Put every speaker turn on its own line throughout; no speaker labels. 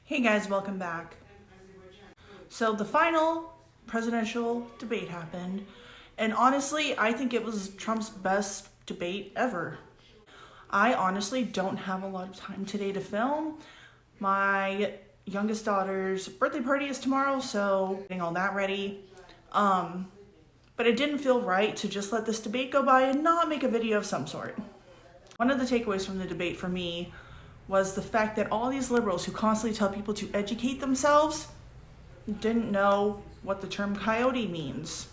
Hey guys, welcome back. So the final presidential debate happened, and honestly, I think it was Trump's best debate ever. I honestly don't have a lot of time today to film. My youngest daughter's birthday party is tomorrow, so getting all that ready. But it didn't feel right to just let this debate go by and not make a video of some sort. One of the takeaways from the debate for me was the fact that all these liberals who constantly tell people to educate themselves didn't know what the term coyote means.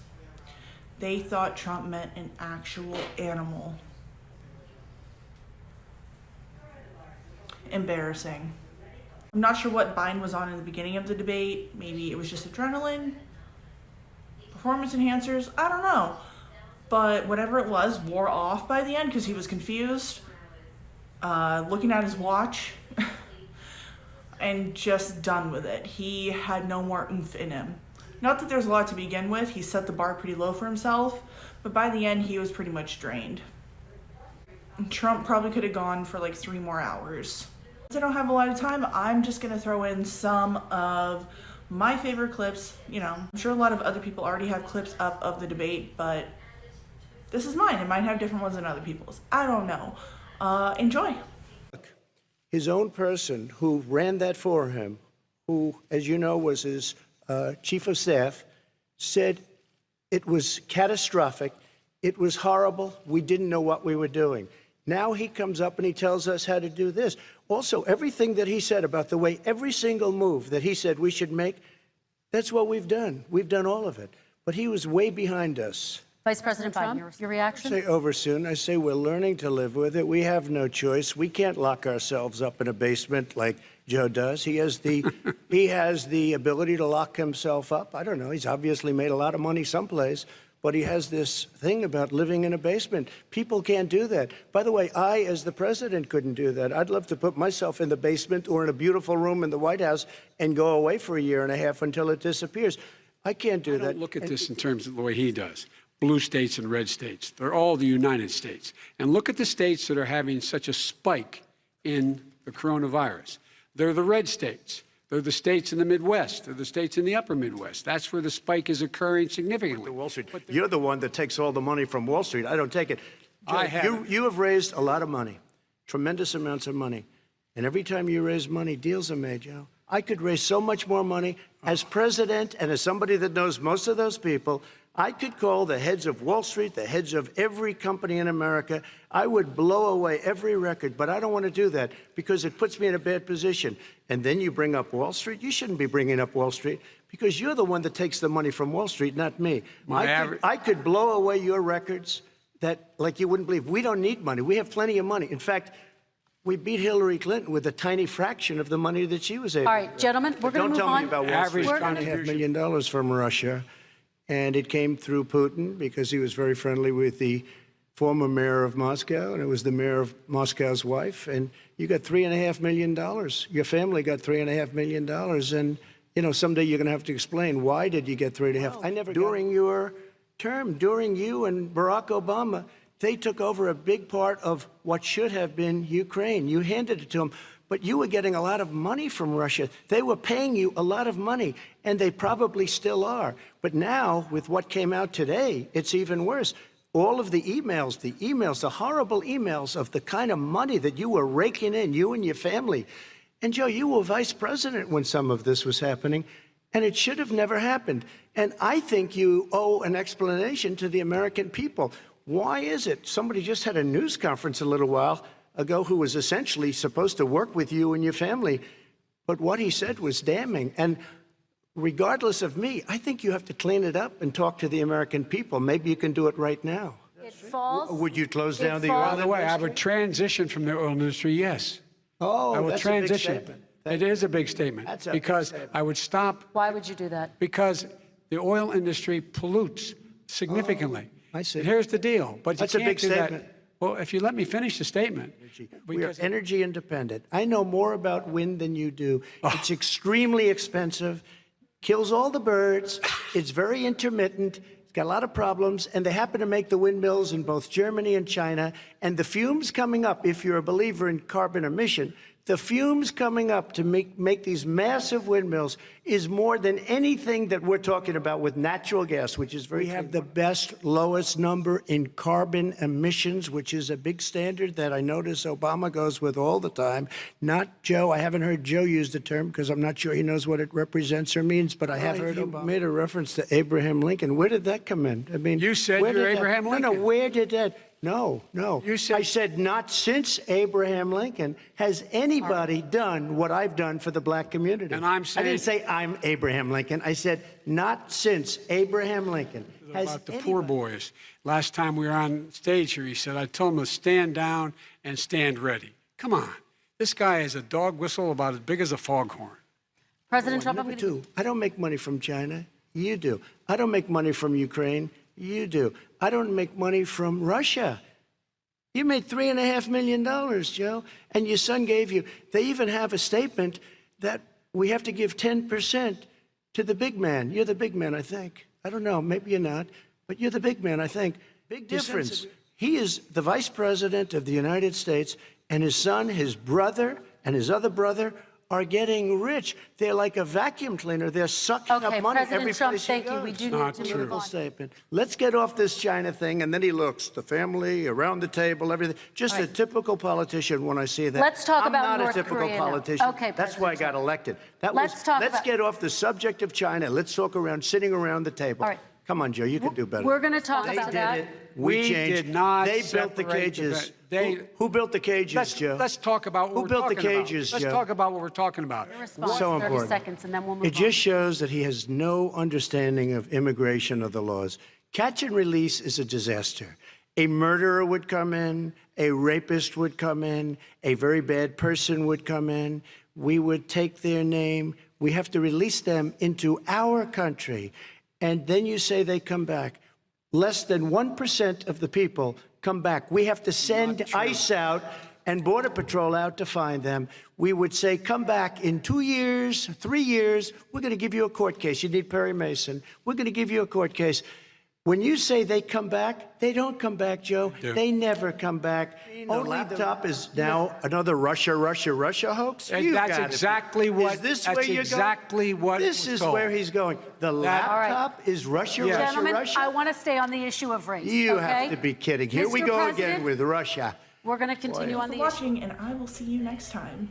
They thought Trump meant an actual animal. Embarrassing. I'm not sure what Biden was on in the beginning of the debate. Maybe it was just adrenaline, performance enhancers, I don't know. But whatever it was wore off by the end because he was confused, looking at his watch, and just done with it. He had no more oomph in him. Not that there's a lot to begin with. He set the bar pretty low for himself, but by the end, he was pretty much drained. Trump probably could have gone for like 3 more hours. Since I don't have a lot of time, I'm just gonna throw in some of my favorite clips. You know, I'm sure a lot of other people already have clips up of the debate, but this is mine. It might have different ones than other people's. I don't know. Enjoy.
His own person who ran that for him, who, as you know, was his chief of staff, said it was catastrophic, it was horrible, we didn't know what we were doing. Now he comes up and he tells us how to do this. Also, everything that he said about the way every single move that he said we should make, that's what we've done. We've done all of it. But he was way behind us.
Vice President Trump, your reaction?
I say over soon. I say we're learning to live with it. We have no choice. We can't lock ourselves up in a basement like Joe does. He has the ability to lock himself up. I don't know. He's obviously made a lot of money someplace, but he has this thing about living in a basement. People can't do that. By the way, I, as the president, couldn't do that. I'd love to put myself in the basement or in a beautiful room in the White House and go away for 1.5 years until it disappears. I can't do that.
Don't look at this in terms of the way he does. Blue states and red states. They're all the United States. And look at the states that are having such a spike in the coronavirus. They're the red states. They're the states in the Midwest. They're the states in the upper Midwest. That's where the spike is occurring significantly.
Wall Street. You're the one that takes all the money from Wall Street. I don't take it.
I have.
You have raised a lot of money, tremendous amounts of money. And every time you raise money, deals are made, Joe. I could raise so much more money. As president and as somebody that knows most of those people, I could call the heads of Wall Street, the heads of every company in America. I would blow away every record, but I don't want to do that because it puts me in a bad position. And then you bring up Wall Street. You shouldn't be bringing up Wall Street because you're the one that takes the money from Wall Street, not me. I could blow away your records that, like you wouldn't believe. We don't need money. We have plenty of money. In fact, we beat Hillary Clinton with a tiny fraction of the money that she was able to.
All right, gentlemen, we're going to move on.
Don't tell me about Wall Street. $2.5 million from Russia. And it came through Putin because he was very friendly with the former mayor of Moscow, and it was the mayor of Moscow's wife. And you got $3.5 million. Your family got $3.5 million. And, you know, someday you're going to have to explain why did you get 3.5. I never. During your term, during you and Barack Obama, they took over a big part of what should have been Ukraine. You handed it to them. But you were getting a lot of money from Russia. They were paying you a lot of money, and they probably still are. But now, with what came out today, it's even worse. All of the emails, the horrible emails of the kind of money that you were raking in, you and your family. And, Joe, you were vice president when some of this was happening, and it should have never happened. And I think you owe an explanation to the American people. Why is it? Somebody just had a news conference a little while ago who was essentially supposed to work with you and your family, but what he said was damning. And regardless of me, I think you have to clean it up and talk to the American people. Maybe you can do it right now.
It falls.
Would you close down the
falls.
oil
By the way, I
industry?
would transition from the oil industry, yes.
Oh,
I will
that's
transition.
a big statement.
It is a big statement.
That's a big
because
statement.
I would stop.
Why would you do that?
Because the oil industry pollutes significantly.
I see.
And here's the deal. But you
That's a
can't
big
do that.
statement.
Well, if you let me finish the statement.
We are energy independent. I know more about wind than you do. It's extremely expensive, kills all the birds, it's very intermittent, it's got a lot of problems, and they happen to make the windmills in both Germany and China. And the fumes coming up, if you're a believer in carbon emission, The fumes coming up to make these massive windmills is more than anything that we're talking about with natural gas, which is very. We have the best, lowest number in carbon emissions, which is a big standard that I notice Obama goes with all the time. Not Joe. I haven't heard Joe use the term because I'm not sure he knows what it represents or means, but I have heard Obama. Made a reference to Abraham Lincoln. Where did that come in? I mean,
You said
where
you're
did that-
Abraham Lincoln.
No, where did that? No.
You said-
I said not since Abraham Lincoln has anybody done what I've done for the black community.
And I'm
I
saying-
didn't say I'm Abraham Lincoln. I said not since Abraham Lincoln has
About the
anybody.
poor boys. Last time we were on stage here, he said, I told him to stand down and stand ready. Come on. This guy has a dog whistle about as big as a foghorn.
President Trump, I'm
Number
going to.
two, I don't make money from China. You do. I don't make money from Ukraine. You do. I don't make money from Russia. You made $3.5 million, Joe, and your son gave you. They even have a statement that we have to give 10% to the big man. You're the big man, I think. I don't know. Maybe you're not, but you're the big man, I think. Big difference. He is the vice president of the United States, and his son, his brother, and his other brother are getting rich. They're like a vacuum cleaner. They're sucking
Okay,
up money
President
every
Trump,
place
thank
he
you.
goes.
We do
Not
need to
true.
move on.
Statement. Let's get off this China thing, and then he looks, the family, around the table, everything. Just a typical politician when I see that.
Let's talk about
I'm not
North
a typical
Korea now.
politician.
Okay,
That's why I got
President
elected.
Let's
Get off the subject of China. Let's talk around sitting around the table.
All right.
Come on, Joe, you can do better.
We're going to talk
They
about
did
that.
it. We changed.
did not
They built the
separate the
cages.
they-
Who built the cages, Joe?
Let's talk about what
Who
we're
built the
talking about.
cages,
Let's
Joe?
talk about what we're talking about.
Response,
So
30
important.
seconds, and then we'll move
It just shows that he has no understanding of immigration or the laws. Catch and release is a disaster. A murderer would come in, a rapist would come in, a very bad person would come in. We would take their name. We have to release them into our country. And then you say they come back. Less than 1% of the people come back. We have to send ICE out and Border Patrol out to find them. We would say, come back in 2 years, 3 years. We're going to give you a court case. You need Perry Mason. We're going to give you a court case. When you say they come back, they don't come back, Joe. They never come back. Only the top is now another Russia hoax.
And
You
that's
gotta be-
exactly what-
Is this
that's
where you're
exactly
going?
what
This
was
is
told.
where he's going. The
All right.
laptop is Russia.
Gentlemen,
Russia.
I want to stay on the issue of race.
You
okay?
have to be kidding. Here we
Mr.
go
President,
again with Russia.
We're going to continue on
for
the issue.
watching, and I will see you next time.